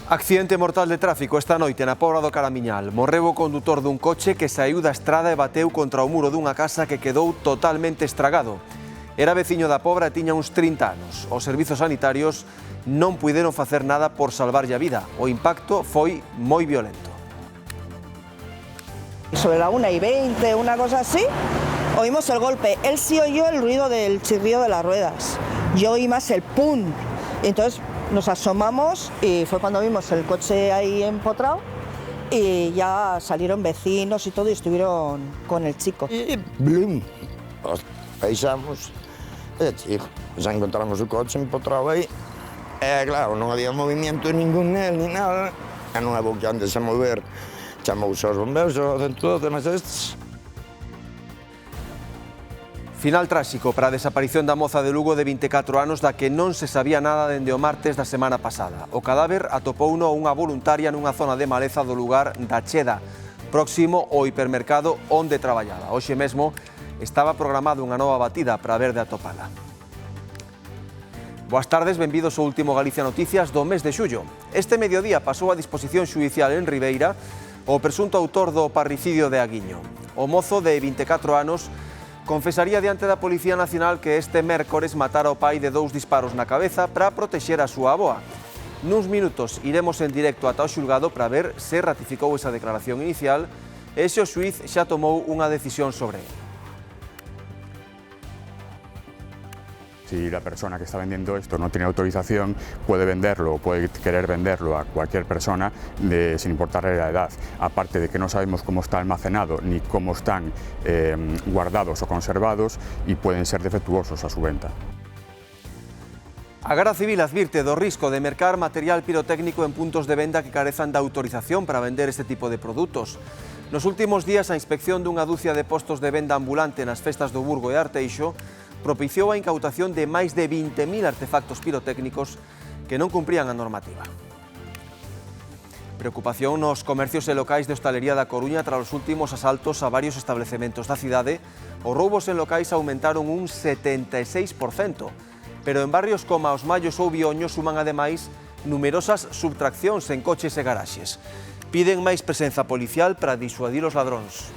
Accidente mortal de tráfico esta noite na Pobra do Caramiñal. Morreu o condutor dun coche que saíu da estrada e bateu contra o muro dunha casa que quedou totalmente estragado. Era veciño da Pobra e tiña uns 30 anos. Os servizos sanitarios non puideron facer nada por salvarlle a vida. O impacto foi moi violento. Sobre la 1:20, una cosa así, oímos el golpe. Él sí oyó el ruido del chirrido de las ruedas. Yo oí más el pum. Entonces nos asomamos y fue cuando vimos el coche ahí empotrado y ya salieron vecinos y todo y estuvieron con el chico. Y blum, baixamos, chico, ya encontramos o coche empotrado aí. Claro, non había movimiento ningún nel ni nada, e non houve que antes a mover, chamouse aos bombeiros, ao 112, mas estes. Final tráxico para a desaparición da moza de Lugo de 24 anos da que non se sabía nada dende o martes da semana pasada. O cadáver atopouno unha voluntaria nunha zona de maleza do lugar da Cheda, próximo ao hipermercado onde traballaba. Hoxe mesmo estaba programada unha nova batida para ver de atopala. Boas tardes, benvidos ao último Galicia Noticias do mes de xullo. Este mediodía pasou a disposición xudicial en Ribeira o presunto autor do parricidio de Aguiño. O mozo de 24 anos confesaría diante da Policía Nacional que este mércores matara o pai de 2 disparos na cabeza para protexer a súa avoa. Nuns minutos iremos en directo ata o xulgado para ver se ratificou esa declaración inicial e se o xuíz xa tomou unha decisión sobre ele. Si la persona que está vendiendo esto no tiene autorización, puede venderlo o puede querer venderlo a cualquier persona sin importarle la edad. Aparte de que no sabemos cómo está almacenado ni cómo están guardados o conservados y pueden ser defectuosos a su venta. A Garda Civil advirte do risco de mercar material pirotécnico en puntos de venda que carezan de autorización para vender este tipo de produtos. Nos últimos días, a inspección dunha dúcia de postos de venda ambulante nas festas do Burgo e Arteixo propiciou a incautación de máis de 20.000 artefactos pirotécnicos que non cumprían a normativa. Preocupación nos comercios e locais de hostalería da Coruña tras os últimos asaltos a varios establecementos da cidade. Os roubos en locais aumentaron un 76%, pero en barrios como Os Mallos ou Vioño suman ademais numerosas subtraccións en coches e garaxes. Piden máis presenza policial para disuadir os ladróns.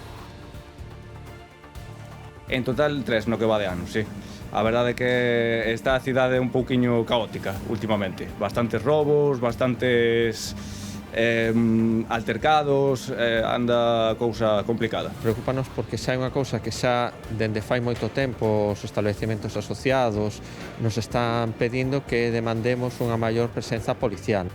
En total 3 no que va de ano, sí. A verdade é que esta cidade é un pouquiño caótica últimamente. Bastantes robos, bastantes altercados, anda a cousa complicada. Preocúpanos porque xa é unha cousa que xa dende fai moito tempo os establecementos asociados nos están pedindo que demandemos unha maior presenza policial.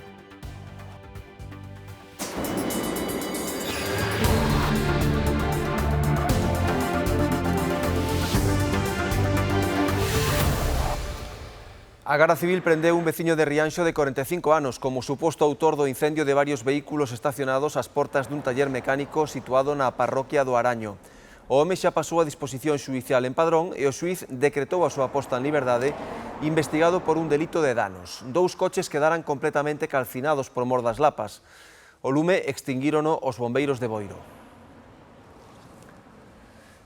A Garda Civil prendeu un veciño de Rianxo de 45 anos como suposto autor do incendio de varios vehículos estacionados ás portas dun taller mecánico situado na parroquia do Araño. O home xa pasou a disposición xudicial en Padrón e o xuíz decretou a súa posta en liberdade investigado por un delito de danos. 2 coches quedaran completamente calcinados por mor das lapas. O lume extinguírono os bombeiros de Boiro.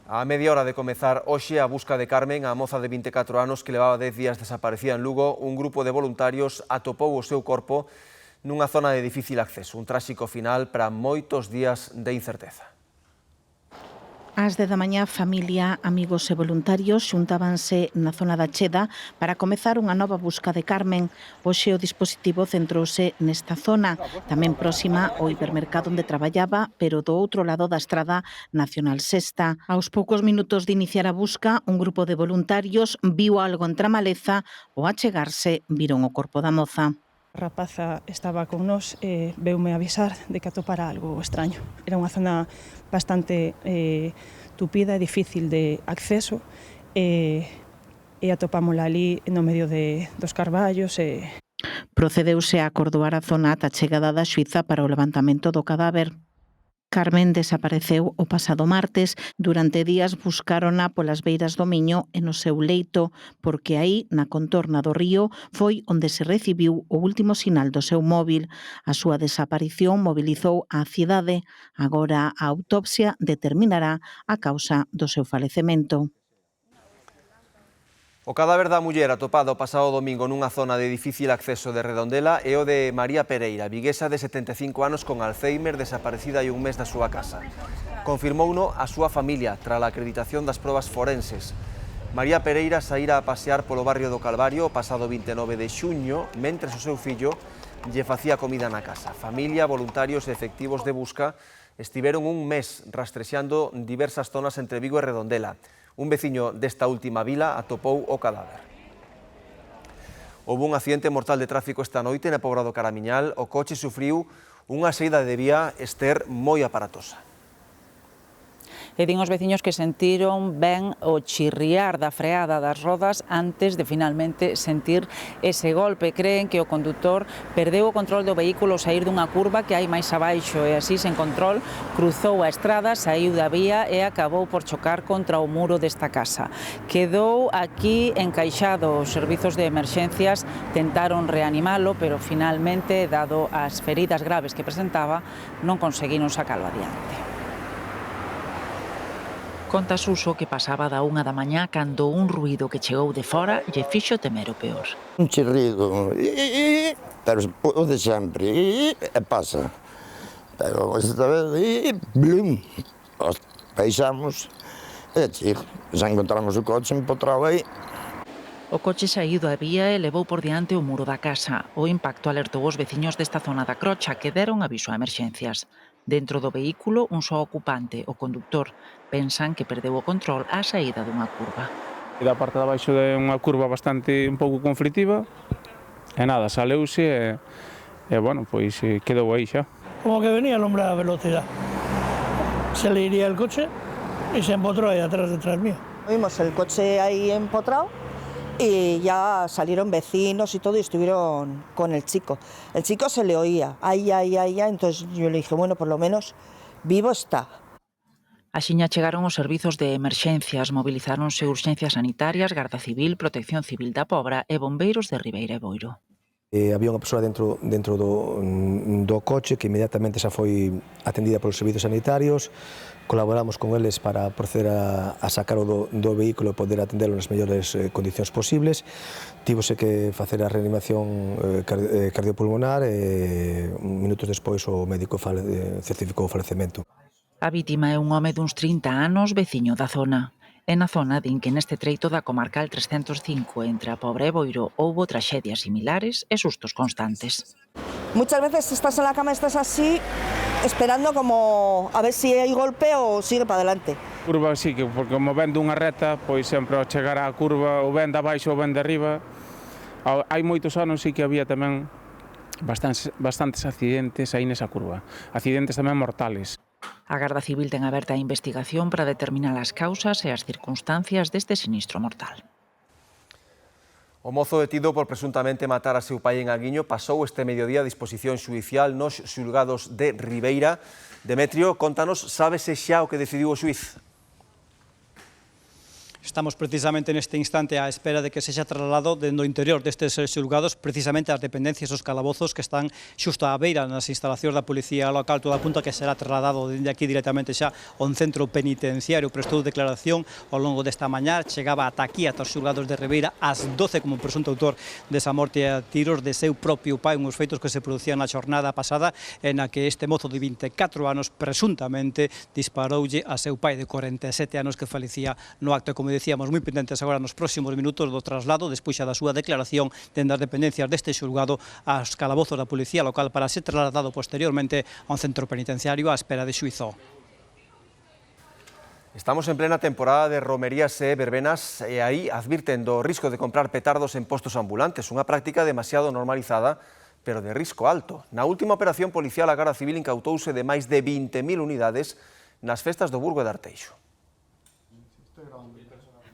A media hora de comezar hoxe a busca de Carmen, a moza de 24 anos que levaba 10 días desaparecida en Lugo, un grupo de voluntarios atopou o seu corpo nunha zona de difícil acceso. Un tráxico final para moitos días de incerteza. Ás 10 da mañá, familia, amigos e voluntarios xuntábanse na zona da Cheda para comezar unha nova busca de Carmen. Hoxe o dispositivo centrouse nesta zona, tamén próxima ao hipermercado onde traballaba, pero do outro lado da estrada Nacional Sexta. Aos poucos minutos de iniciar a busca, un grupo de voluntarios viu algo entre a maleza ou a chegarse viron o corpo da moza. A rapaza estaba con nós e veume avisar de que atopara algo extraño. Era unha zona bastante tupida e difícil de acceso e atopámola ali no medio dos carballos. Procedeuse a acordoar a zona ata a chegada da xuíza para o levantamento do cadáver. Carmen desapareceu o pasado martes. Durante días buscárona polas beiras do Miño e no seu leito, porque aí, na contorna do río, foi onde se recibiu o último sinal do seu móvil. A súa desaparición mobilizou a cidade. Agora a autopsia determinará a causa do seu falecemento. O cadáver da muller atopado o pasado domingo nunha zona de difícil acceso de Redondela é o de María Pereira, viguesa de 75 anos con Alzheimer, desaparecida hai un mes da súa casa. Confirmouno a súa familia tras a acreditación das probas forenses. María Pereira saíra a pasear polo barrio do Calvario o pasado 29 de xuño, mentres o seu fillo lle facía comida na casa. Familia, voluntarios e efectivos de busca estiveron un mes rastrexando diversas zonas entre Vigo e Redondela. Un veciño desta última vila atopou o cadáver. Houve un accidente mortal de tráfico esta noite na Pobra do Caramiñal. O coche sufriu unha saída de vía Ester moi aparatosa. E din os veciños que sentiron ben o chirriar da freada das rodas antes de finalmente sentir ese golpe. Creen que o condutor perdeu o control do vehículo ao saír dunha curva que hai máis abaixo e así, sen control, cruzou a estrada, saíu da vía e acabou por chocar contra o muro desta casa. Quedou aquí encaixado. Os servizos de emerxencias tentaron reanimalo, pero finalmente, dado as feridas graves que presentaba, non conseguiron sacalo adiante. Conta Suso que pasaba da 1 da mañá cando un ruído que chegou de fora lle fixo temer o peor. Un chirrido, pero o de sempre, e pasa. Pero esta vez, blum, baixamos, e chico, xa encontramos o coche empotrado aí. O coche saíu da vía e levou por diante o muro da casa. O impacto alertou os veciños desta zona da Crocha que deron aviso a emerxencias. Dentro do vehículo, un só ocupante, o conductor. Pensan que perdeu o control á saída dunha curva. Da parte de abaixo de unha curva bastante un pouco conflitiva, e nada, saleuse e bueno, pois quedou aí xa. Como que venía al hombre a velocidad. Se le iría el coche y se empotró ahí detrás mío. Vimos el coche ahí empotrado y ya salieron vecinos y todo y estuvieron con el chico. El chico se le oía, ay, entonces yo le dije, bueno, por lo menos vivo está. Axiña chegaron os servizos de emerxencias, movilizáronse urxencias sanitarias, Garda Civil, Protección Civil da Pobra e bombeiros de Ribeira e Boiro. Había unha persoa dentro do coche que inmediatamente xa foi atendida polos servizos sanitarios. Colaboramos con eles para proceder a sacarlo do vehículo e poder atendelo nas mellores condicións posibles. Tivose que facer a reanimación cardiopulmonar e minutos despois o médico certificou o falecemento. A vítima é un home duns 30 anos, veciño da zona. E na zona din que neste treito da comarcal 305 entre a Pobra e Boiro houbo traxedias similares e sustos constantes. Muchas veces estás en la cama, estás así, esperando como a ver si hai golpe o sigue para adelante. Curva sí, porque como ven dunha reta, pois sempre ao chegar á curva ou ven de abaixo ou ven de arriba. Hai moitos anos sí que había tamén bastantes accidentes aí nesa curva. Accidentes tamén mortales. A Garda Civil ten aberta a investigación para determinar as causas e as circunstancias deste sinistro mortal. O mozo detido por presuntamente matar a seu pai en Aguiño pasou este mediodía a disposición xudicial nos xulgados de Ribeira. Demetrio, contanos, sábese xa o que decidiu o xuiz? Estamos precisamente neste instante á espera de que sexa trasladado dentro do interior destes xulgados precisamente as dependencias dos calabozos que están xusto á beira nas instalacións da Policía Local. Todo apunta que será trasladado dende aquí directamente xa a un centro penitenciario. Prestou declaración ao longo desta mañá, chegaba ata aquí, ata os xulgados de Ribeira, ás 12 como presunto autor desa morte a tiros de seu propio pai, uns feitos que se producían na xornada pasada en a que este mozo de 24 anos presuntamente disparoulle a seu pai de 47 anos que falecía no acto. Como decíamos, moi pendentes agora nos próximos minutos do traslado, despois xa da súa declaración dende as dependencias deste xulgado aos calabozos da Policía Local para ser trasladado posteriormente a un centro penitenciario á espera de xuízo. Estamos en plena temporada de romerías e verbenas e aí advirten do risco de comprar petardos en postos ambulantes, unha práctica demasiado normalizada, pero de risco alto. Na última operación policial, a Garda Civil incautouse de máis de 20.000 unidades nas festas do Burgo de Arteixo.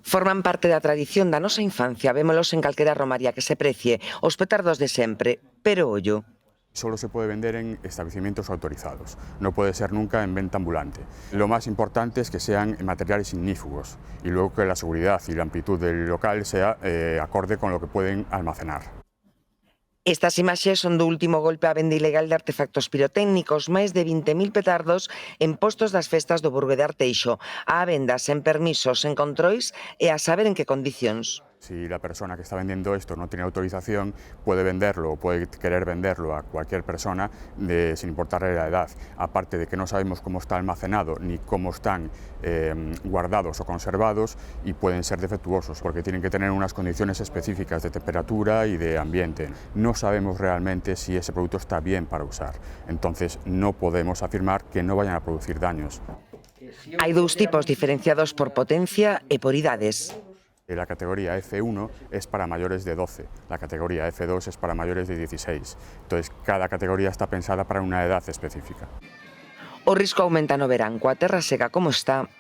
Forman parte da tradición da nosa infancia, vémolos en calquera romaría que se precie, os petardos de sempre, pero ollo. Solo se puede vender en establecimientos autorizados, no puede ser nunca en venta ambulante. Lo más importante es que sean materiales ignífugos y luego que la seguridad y la amplitud del local sea acorde con lo que pueden almacenar. Estas imaxes son do último golpe á venda ilegal de artefactos pirotécnicos, máis de 20.000 petardos en postos das festas do Burgo de Arteixo, á venda sen permisos, sen controis e a saber en que condicións. Si la persona que está vendiendo esto no tiene autorización, puede venderlo o puede querer venderlo a cualquier persona sin importarle la edad. Aparte de que no sabemos cómo está almacenado ni cómo están guardados o conservados y pueden ser defectuosos porque tienen que tener unas condiciones específicas de temperatura y de ambiente. No sabemos realmente si ese producto está bien para usar. Entonces no podemos afirmar que no vayan a producir daños. Hai dous tipos diferenciados por potencia e por idades. La categoría F1 es para mayores de 12, la categoría F2 es para mayores de 16. Entonces, cada categoría está pensada para una edad específica. O risco aumenta no verán, coa terra seca como está.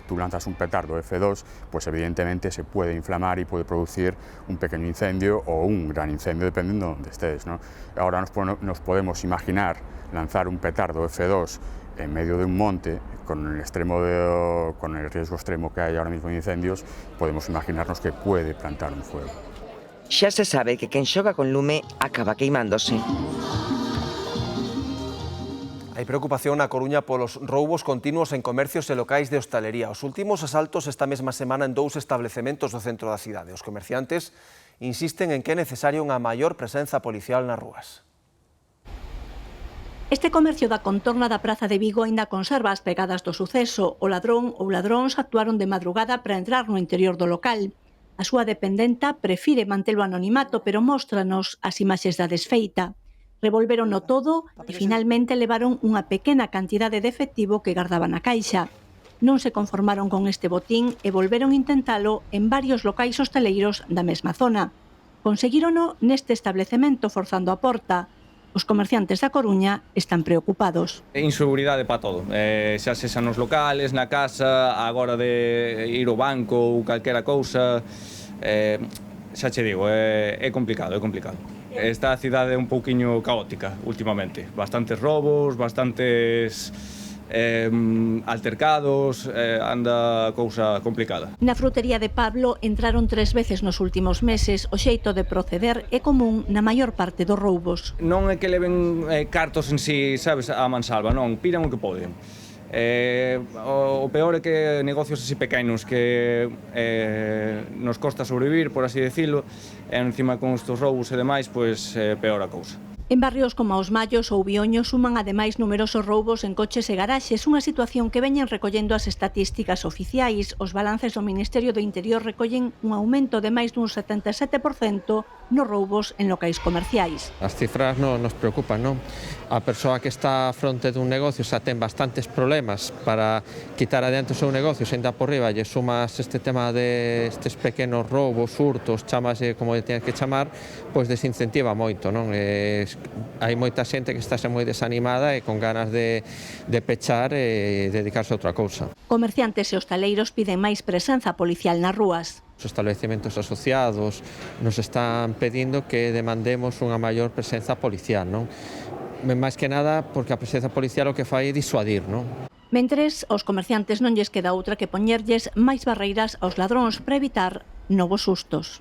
Tú lanzas un petardo F2, pues evidentemente se puede inflamar y puede producir un pequeño incendio o un gran incendio, dependiendo de donde estés, ¿no? Ahora nos podemos imaginar lanzar un petardo F2 en medio de un monte, con el riesgo extremo que hay ahora mismo de incendios, podemos imaginarnos que puede plantar un fuego. Xa se sabe que quen xoga con lume acaba queimándose. Hai preocupación na Coruña polos roubos continuos en comercios e locais de hostalería. Os últimos asaltos esta mesma semana en 2 establecementos do centro da cidade. Os comerciantes insisten en que é necesaria unha maior presenza policial nas rúas. Este comercio da contorna da Praza de Vigo aínda conserva as pegadas do suceso. O ladrón ou ladróns actuaron de madrugada para entrar no interior do local. A súa dependenta prefire mantelo anonimato, pero móstranos as imaxes da desfeita. Revolvérono todo e finalmente levaron unha pequena cantidade de efectivo que gardaban na caixa. Non se conformaron con este botín e volveron intentalo en varios locais hosteleiros da mesma zona. Conseguírono neste establecemento forzando a porta. Os comerciantes da Coruña están preocupados. Inseguridade para todo, xa sexa nos locales, na casa, agora de ir ao banco ou calquera cousa, xa che digo, é complicado, é complicado. Esta cidade é un pouquiño caótica últimamente, bastantes robos, bastantes altercados, anda a cousa complicada. Na frutería de Pablo entraron 3 veces nos últimos meses. O xeito de proceder é común na maior parte dos roubos. Non é que leven cartos en si, sabes, a mansalva, non, piran o que poden. O peor é que negocios así pequenos que nos costa sobrevivir, por así decirlo, e encima con estes roubos e demais, pois peor a cousa. En barrios como Os Mallos ou Bioño suman ademais numerosos roubos en coches e garaxes, unha situación que veñen recollendo as estatísticas oficiais. Os balances do Ministerio do Interior recollen un aumento de máis dun 77% nos roubos en locais comerciais. As cifras nos preocupan, non? A persoa que está fronte dun negocio xa ten bastantes problemas para quitar adiante o seu negocio, se ainda por riba lle sumas este tema de estes pequenos roubos, furtos, chamase como tienes que chamar, pois desincentiva moito, non? Hai moita xente que está moi desanimada e con ganas de pechar e dedicarse a outra cousa. Comerciantes e hostaleiros piden máis presenza policial nas rúas. Os establecementos asociados nos están pedindo que demandemos unha maior presenza policial, non? Máis que nada porque a presenza policial o que fai é disuadir, non? Mentres, aos comerciantes non lles queda outra que poñerlles máis barreiras aos ladróns para evitar novos sustos.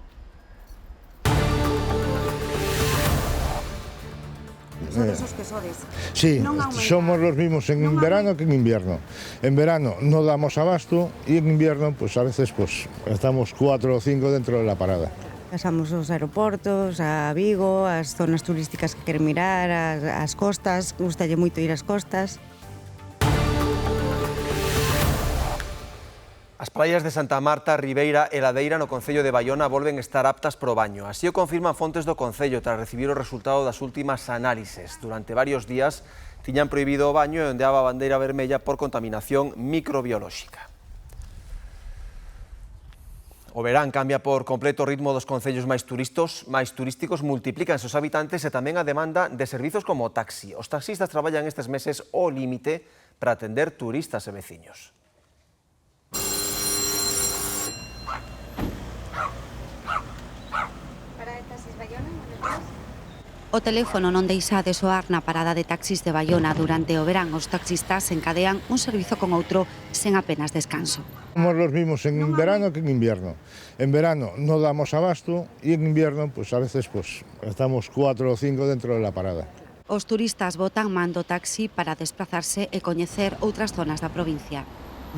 Sodes os que sodes. Sí, somos los mismos en verano que en invierno. En verano no damos abasto y en invierno pues a veces pues estamos 4 o 5 dentro de la parada. Pasamos aos aeroportos, a Vigo, as zonas turísticas que queren mirar, as costas, gustalle moito ir ás costas. As praias de Santa Marta, Ribeira e Ladeira no concello de Baiona volven estar aptas para o baño. Así o confirman fontes do concello tras recibir o resultado das últimas análises. Durante varios días tiñan prohibido o baño e ondeaba a bandeira vermella por contaminación microbiolóxica. O verán cambia por completo o ritmo dos concellos máis turísticos, multiplícanse os habitantes e tamén a demanda de servizos como o taxi. Os taxistas traballan estes meses ao límite para atender turistas e veciños. O teléfono non deixa de soar na parada de taxis de Baiona. Durante o verán, os taxistas encadean un servizo con outro sen apenas descanso. Somos los mismos en verano que en invierno. En verano no damos abasto y en invierno pues a veces pues estamos 4 o 5 dentro de la parada. Os turistas botan mando taxi para desplazarse e coñecer outras zonas da provincia.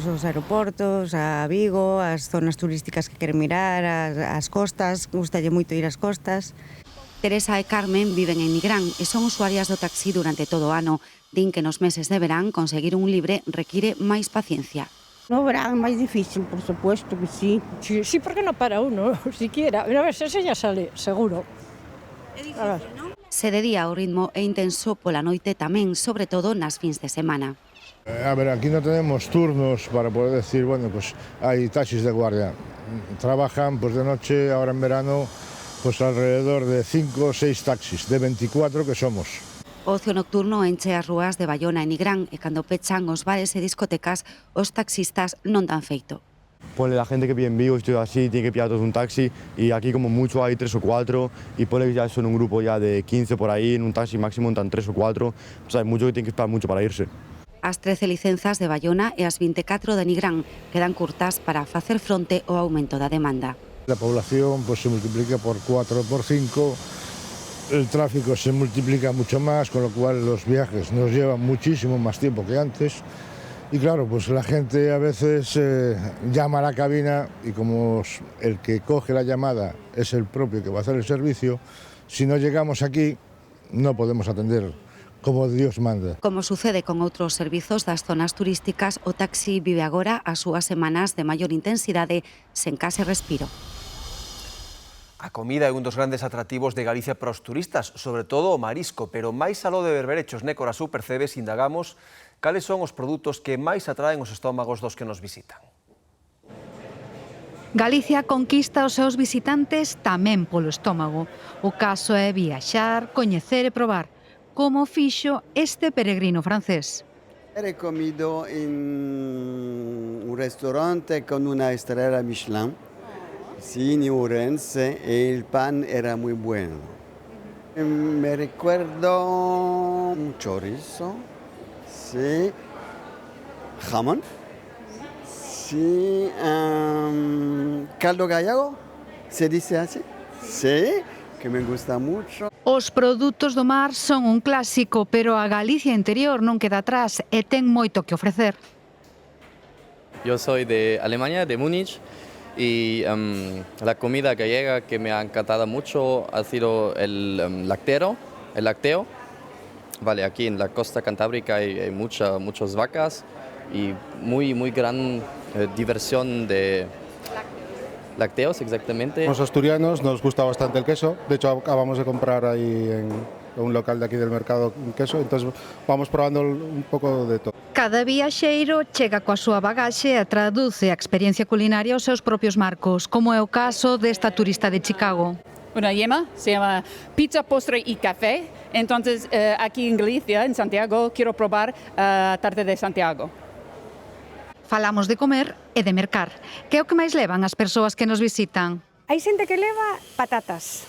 os aeroportos, a Vigo, as zonas turísticas que queren mirar, as costas, gustalle moito ir ás costas. Teresa e Carmen viven en Nigrán e son usuarias do taxi durante todo o ano. Din que nos meses de verán conseguir un libre require máis paciencia. No verán é máis difícil, por supuesto que sí. Sí, porque non para uno, siquiera. A ver, se ya sale, seguro. É difícil, non? Se de día o ritmo é intenso, pola noite tamén, sobre todo nas fins de semana. A ver, aquí no tenemos turnos para poder decir, bueno, pues hay taxis de guardia. Trabajan pues de noche, ahora en verano, pues alrededor de 5 o 6 taxis, de 24 que somos. O ocio nocturno enche as rúas de Bayona e Nigrán e cando pechan os bares e discotecas, os taxistas non dan feito. Ponle la gente que vive en Vigo, estoy así, tiene que pillar todos un taxi y aquí como mucho hay 3 o 4 y ponle que ya son un grupo ya de 15 por ahí, en un taxi máximo entran 3 o 4, o sea, hay mucho que tienen que esperar mucho para irse. As 13 licenzas de Bayona e as 24 de Nigrán quedan curtas para facer fronte ao aumento da demanda. La población pues se multiplica por 4 o por 5. El tráfico se multiplica mucho más, con lo cual los viajes nos llevan muchísimo más tiempo que antes. Y claro, pues la gente a veces llama a la cabina y como el que coge la llamada es el propio que va a hacer el servicio, si no llegamos aquí no podemos atender como Dios manda. Como sucede con outros servizos das zonas turísticas, o taxi vive agora as súas semanas de maior intensidade sen case respiro. A comida é un dos grandes atractivos de Galicia para os turistas, sobre todo o marisco, pero máis aló de berberechos Nécoras ou Percebes, indagamos cales son os produtos que máis atraen os estómagos dos que nos visitan. Galicia conquista os seus visitantes tamén polo estómago. O caso é viaxar, coñecer e probar, como fixo este peregrino francés. He comido en un restaurante con una estrella Michelin. Sí, en Ourense, el pan era muy bueno. Me recuerdo un chorizo, sí, jamón, sí, caldo gallego, ¿se dice así? Sí, que me gusta mucho. Os produtos do mar son un clásico, pero a Galicia interior non queda atrás e ten moito que ofrecer. Yo soy de Alemania, de Múnich. Y la comida gallega que me ha encantado mucho ha sido el lácteo. Vale, aquí en la costa cantábrica hay muchas vacas y muy gran diversión de lácteos, exactamente. Los asturianos nos gusta bastante el queso. De hecho, acabamos de comprar ahí en un local de aquí del mercado un queso, entonces vamos probando un poco de todo. Cada viaxeiro chega coa súa bagaxe e traduce a experiencia culinaria aos seus propios marcos, como é o caso desta turista de Chicago. Una yema, se llama pizza, postre y café. Entonces, aquí en Galicia, en Santiago, quiero probar tarde de Santiago. Falamos de comer e de mercar, que é o que máis levan as persoas que nos visitan. Hai xente que leva patatas,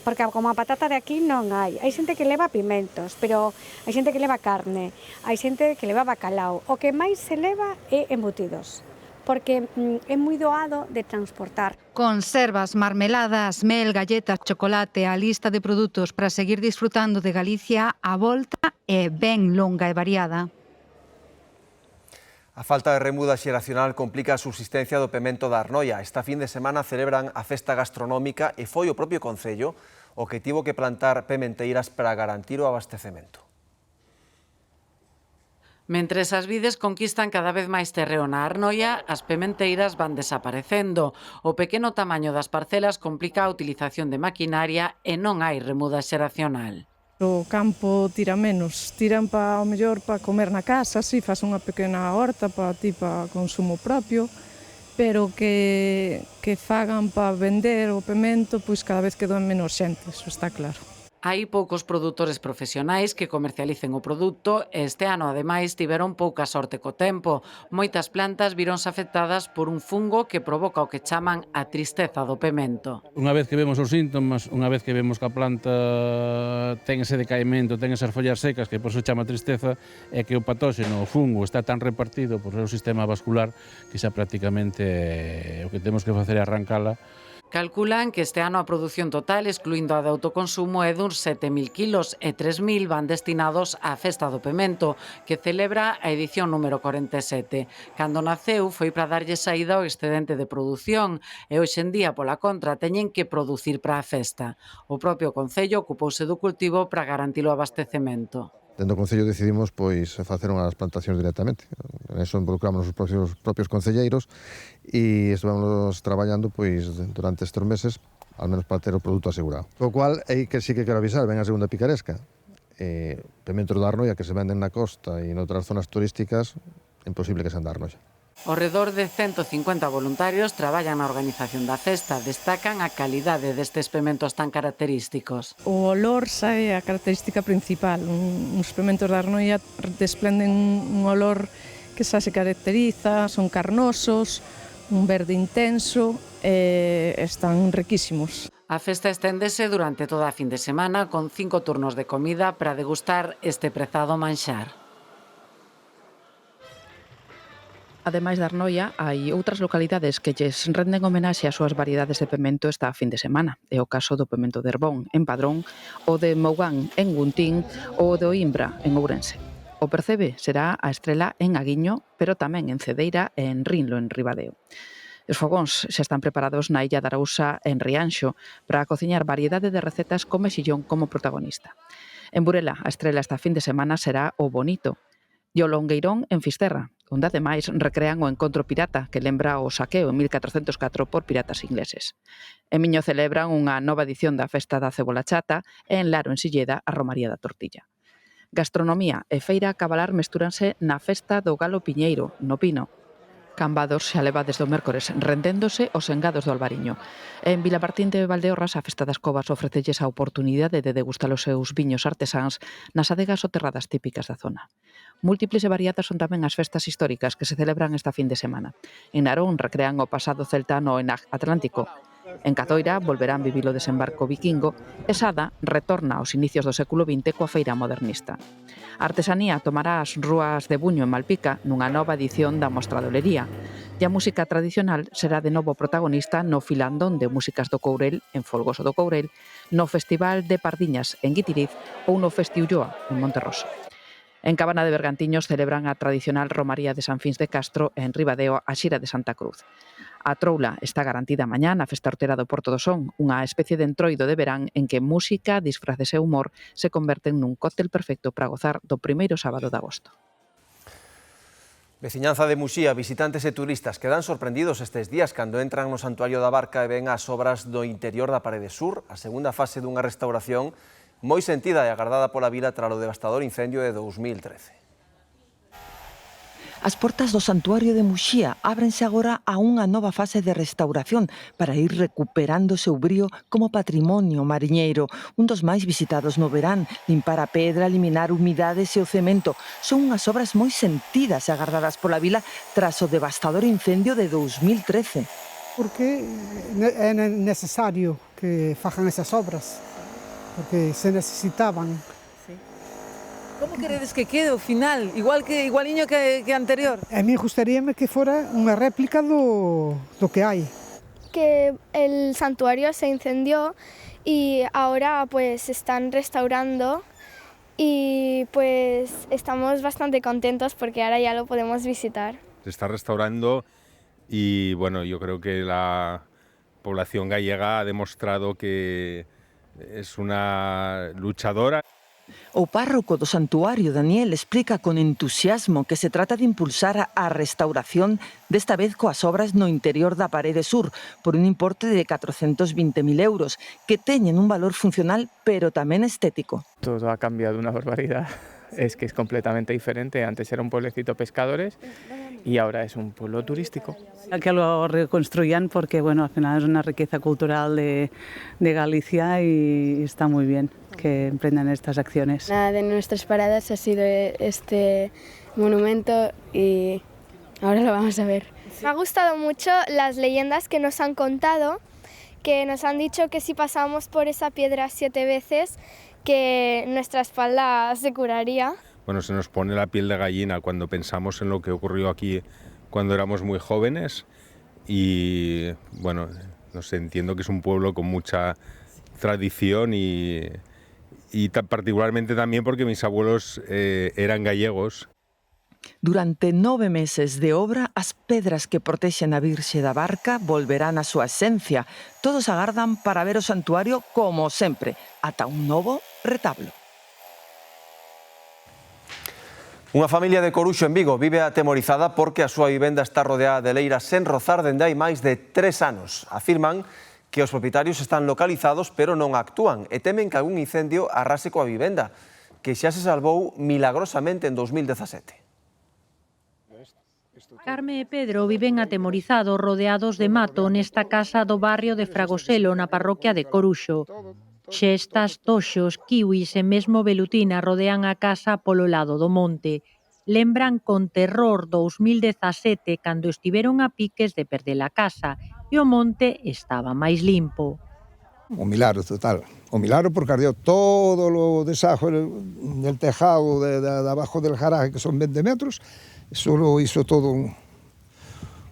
porque como a patata de aquí non hai. Hai xente que leva pimentos, pero hai xente que leva carne, hai xente que leva bacalao. O que máis se leva é embutidos, porque é moi doado de transportar. Conservas, marmeladas, mel, galletas, chocolate, a lista de produtos para seguir disfrutando de Galicia a volta é ben longa e variada. A falta de remuda xeracional complica a subsistencia do pemento da Arnoia. Esta fin de semana celebran a festa gastronómica e foi o propio Concello o que tivo que plantar pementeiras para garantir o abastecemento. Mentres as vides conquistan cada vez máis terreo na Arnoia, as pementeiras van desaparecendo. O pequeno tamaño das parcelas complica a utilización de maquinaria e non hai remuda xeracional. O campo tira menos, tiran para o mellor para comer na casa, si faz unha pequena horta para ti para consumo propio, pero que fagan para vender o pemento, pois cada vez quedan menos xente, eso está claro. Hai poucos produtores profesionais que comercialicen o produto e este ano, ademais, tiveron pouca sorte co tempo. Moitas plantas víronse afectadas por un fungo que provoca o que chaman a tristeza do pemento. Unha vez que vemos os síntomas, unha vez que vemos que a planta ten ese decaimento, ten esas follas secas, que por eso chama tristeza, é que o patóxeno, o fungo, está tan repartido por o sistema vascular que xa prácticamente o que temos que facer é arrancala, Calculan que este ano a produción total, excluindo a de autoconsumo, é duns 7.000 kilos e 3.000 van destinados á Festa do Pemento, que celebra a edición número 47. Cando naceu foi para darlle saída ao excedente de produción e hoxe en día, pola contra, teñen que producir para a festa. O propio Concello ocupouse do cultivo para garantir o abastecemento. Dentro do Concello decidimos facer unhas plantacións directamente. En eso involucramos os propios concelleiros e estuvamos traballando durante estes meses, al menos para ter o produto asegurado. O cual, que sí que quero avisar, ven a segunda picaresca. Pementos da Arnoia que se venden na costa e en outras zonas turísticas, imposible que sean da Arnoia. Ao redor de 150 voluntarios traballan na organización da festa. Destacan a calidade destes pementos tan característicos. O olor é a característica principal. Uns pementos da Arnoia desplenden un olor que xa se caracteriza, son carnosos, un verde intenso e están riquísimos. A festa esténdese durante toda a fin de semana con 5 turnos de comida para degustar este prezado manxar. Ademais da Arnoia, hai outras localidades que lles renden homenaxe ás súas variedades de pemento esta fin de semana. É o caso do pemento de Herbón, en Padrón, o de Mougán, en Guntín, ou o de Oimbra, en Ourense. O Percebe será a Estrela en Aguiño, pero tamén en Cedeira e en Rinlo, en Ribadeo. Os fogóns xa están preparados na Illa de Arousa, en Rianxo, para cociñar variedade de recetas con mexillón como protagonista. En Burela, a Estrela esta fin de semana será o Bonito, e o Longueirón en Fisterra, onde ademais recrean o encontro pirata que lembra o saqueo en 1404 por piratas ingleses. En Miño celebran unha nova edición da Festa da Cebola Chata e en Laro, en Silleda, a Romaría da Tortilla. Gastronomía e feira a cabalar mestúranse na Festa do Galo Piñeiro, no Pino. Cambados xa leva desde o mércores rendéndose os engados do Albariño. En Vilamartín de Valdeorras, a Festa das Covas ofrecelles a oportunidade de degustar os seus viños artesáns nas adegas soterradas típicas da zona. Múltiples e variadas son tamén as festas históricas que se celebran esta fin de semana. En Narón recrean o pasado celtano en Atlántico. En Cazoira volverán vivir o desembarco vikingo e Sada retorna aos inicios do século XX coa feira modernista. A artesanía tomará as rúas de Buño en Malpica nunha nova edición da Mostra de Olería e a música tradicional será de novo protagonista no Filandón de Músicas do Courel en Folgoso do Courel, no Festival de Pardiñas en Guitiriz ou no Festi Ulloa en Monterroso. En Cabana de Bergantiños celebran a tradicional Romaría de San Fins de Castro e en Ribadeo a Xira de Santa Cruz. A troula está garantida mañá na Festa Hortera do Porto do Son, unha especie de entroido de verán en que música, disfraces e humor se converten nun cóctel perfecto para gozar do primeiro sábado de agosto. Veciñanza de Muxía, visitantes e turistas quedan sorprendidos estes días cando entran no Santuario da Barca e ven as obras do interior da parede sur, a segunda fase dunha restauración moi sentida e agardada pola vila tras o devastador incendio de 2013. As portas do Santuario de Muxía ábrense agora a unha nova fase de restauración para ir recuperando o seu brío como patrimonio mariñeiro, un dos máis visitados no verán. Limpar a pedra, eliminar humidades e o cemento son unhas obras moi sentidas e agardadas pola vila tras o devastador incendio de 2013. Porque é necesario que fajan esas obras, porque se necesitaban. Como queredes que quede o final? Igualiño que anterior? A mí gustaríame que fora unha réplica do que hai. Que el santuario se incendió y ahora pues están restaurando y pues estamos bastante contentos porque ahora ya lo podemos visitar. Se está restaurando y bueno, yo creo que la población gallega ha demostrado que es una luchadora. O párroco do santuario, Daniel, explica con entusiasmo que se trata de impulsar a restauración, desta vez coas obras no interior da parede sur, por un importe de 420.000 euros, que teñen un valor funcional, pero tamén estético. Todo ha cambiado una barbaridad. Es que es completamente diferente. Antes era un pueblecito pescadores y ahora es un pueblo turístico. Que lo reconstruyan porque bueno, al final es una riqueza cultural de Galicia y está muy bien que emprendan estas acciones. Una de nuestras paradas ha sido este monumento y ahora lo vamos a ver. Me ha gustado mucho las leyendas que nos han contado, que nos han dicho que si pasamos por esa piedra 7 veces, que nuestra espalda se curaría. Bueno, se nos pone la piel de gallina cuando pensamos en lo que ocurrió aquí cuando éramos muy jóvenes y bueno, no sé, entiendo que es un pueblo con mucha tradición y particularmente también porque mis abuelos eran gallegos. Durante 9 meses de obra, as pedras que protexen a Virxe da Barca volverán á súa esencia. Todos agardan para ver o santuario como sempre, ata un novo retablo. Unha familia de Coruxo en Vigo vive atemorizada porque a súa vivenda está rodeada de leiras sen rozar dende hai máis de 3 anos. Afirman que os propietarios están localizados pero non actúan e temen que algún incendio arrase coa vivenda, que xa se salvou milagrosamente en 2017. Carme e Pedro viven atemorizados rodeados de mato nesta casa do barrio de Fragoselo na parroquia de Coruxo. Xestas, toxos, kiwis e mesmo velutina rodean a casa polo lado do monte. Lembran con terror 2017 cando estiveron a piques de perder a casa e o monte estaba máis limpo. Un milagro total. Un milagro porque ardió todo lo desajo del tejado de abajo del garaje, que son 20 metros. Solo hizo todo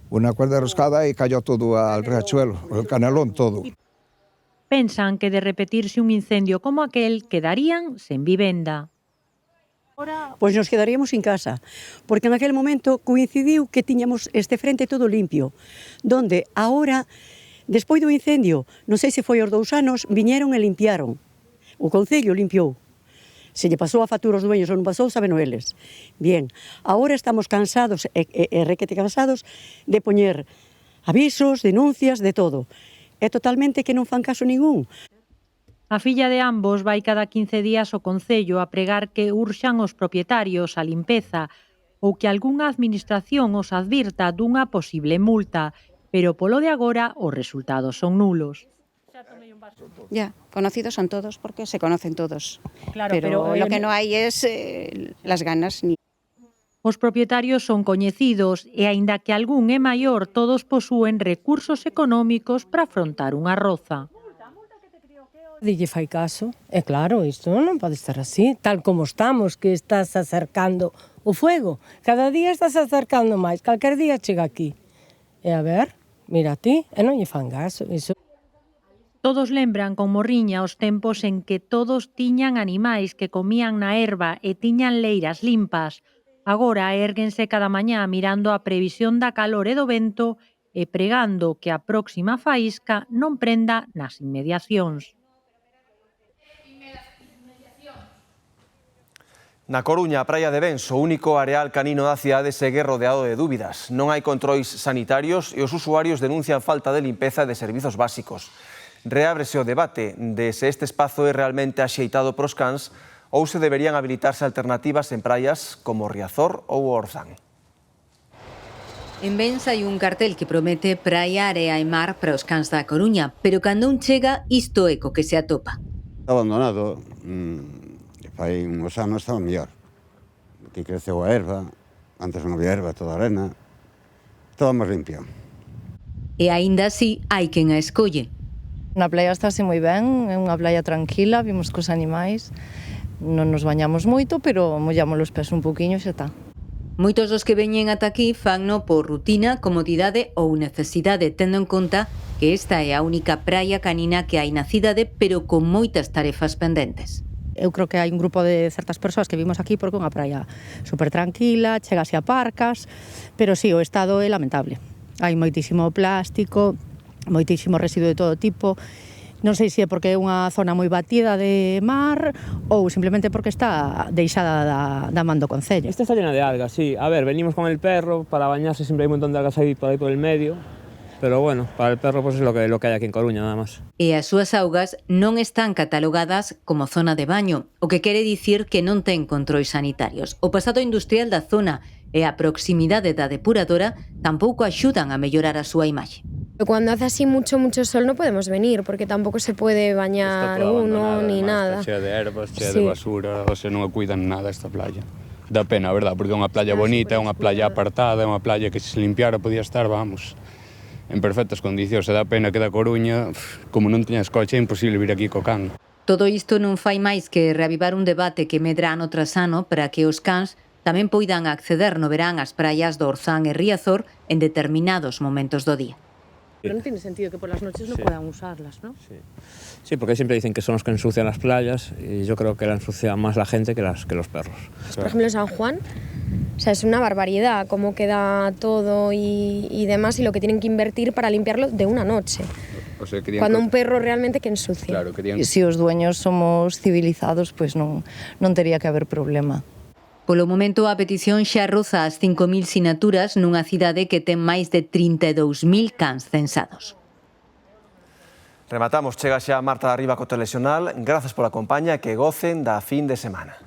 una cuerda roscada y cayó todo al riachuelo, el canalón todo. Pensan que de repetirse un incendio como aquel quedarían sen vivenda. Pois nos quedaríamos sin casa, porque en aquel momento coincidiu que tiñamos este frente todo limpio, donde agora, despois do incendio, non sei se foi os 2 anos, viñeron e limpiaron. O Concello limpiou. Se lle pasou a factura aos dueños ou non pasou, saben eles. Bien, agora estamos cansados e requete cansados de poñer avisos, denuncias, de todo. É totalmente que non fan caso ningún. A filla de ambos vai cada 15 días ao Concello a pregar que urxan os propietarios a limpeza ou que algunha administración os advirta dunha posible multa, pero polo de agora os resultados son nulos. Ya, conocidos son todos porque se conocen todos. Claro, pero lo que no hay es las ganas. Os propietarios son coñecidos e, aínda que algún é maior, todos posúen recursos económicos para afrontar unha roza. Dille fai caso. E claro, isto non pode estar así, tal como estamos, que estás acercando o fuego. Cada día estás acercando máis, calquer día chega aquí. E a ver, mira ti, e non lle fan caso. Iso. Todos lembran con morriña os tempos en que todos tiñan animais que comían na herba e tiñan leiras limpas. Agora érguense cada mañá mirando a previsión da calor e do vento e pregando que a próxima faísca non prenda nas inmediacións. Na Coruña, a praia de Benso, o único areal canino da cidade, segue rodeado de dúbidas. Non hai controis sanitarios e os usuarios denuncian falta de limpeza e de servizos básicos. Reábrese o debate de se este espazo é realmente axeitado pros cans ou se deberían habilitarse alternativas en praias como Riazor ou Orzán. En Bensa hai un cartel que promete praia, area e mar para os cans da Coruña, pero cando un chega, isto é co que se atopa. Abandonado, fai uns anos estaba mellor. Aquí creceu a erva, antes non había erva, toda arena, estaba máis limpio. E aínda así hai quen a escolle. Na playa estáse moi ben, é unha playa tranquila, vimos cos animais, non nos bañamos moito, pero mollamos os pés un poquinho e xa está. Moitos dos que veñen ata aquí fanno por rutina, comodidade ou necesidade, tendo en conta que esta é a única praia canina que hai na cidade, pero con moitas tarefas pendentes. Eu creo que hai un grupo de certas persoas que vimos aquí porque é unha praia super tranquila, chegase a parcas, pero sí, o estado é lamentable. Hai moitísimo plástico, moitísimo residuo de todo tipo. Non sei se é porque é unha zona moi batida de mar ou simplemente porque está deixada da man do Concello. Esta está llena de algas, sí. A ver, venimos con el perro, para bañarse siempre hay un montón de algas ahí por el medio, pero bueno, para el perro pues es lo que hay aquí en Coruña, nada más. E as súas augas non están catalogadas como zona de baño, o que quere dicir que non ten controis sanitarios. O pasado industrial da zona e a proximidade da depuradora tampouco axudan a mellorar a súa imaxe. Cuando hace así mucho sol no podemos venir porque tampoco se puede bañar uno ni nada. Está chea de ervas, chea de basura, o sea, non cuidan nada esta playa. Dá pena, verdad, porque é unha playa bonita, é unha playa apartada, é unha playa que se limpiara podía estar, vamos, en perfectas condicións. E dá pena que da Coruña, como non teñas coche, é imposible vir aquí co can. Todo isto non fai máis que reavivar un debate que medra ano tras ano para que os cans tamén poidan acceder no verán ás praias do Orzán e Riazor en determinados momentos do día. Pero no tiene sentido que por las noches no puedan usarlas, ¿no? Sí, porque siempre dicen que son los que ensucian las playas y yo creo que la ensucia más la gente que los perros. Por ejemplo, en San Juan, o sea, es una barbaridad cómo queda todo y demás y lo que tienen que invertir para limpiarlo de una noche. O sea, Cuando un perro realmente que ensucia. Claro, E se os dueños somos civilizados, pois non tería que haber problema. Polo momento, a petición xa roza as 5.000 sinaturas nunha cidade que ten máis de 32.000 cans censados. Rematamos, chega xa Marta Arriba co Telexornal. Grazas pola compañía, que gocen da fin de semana.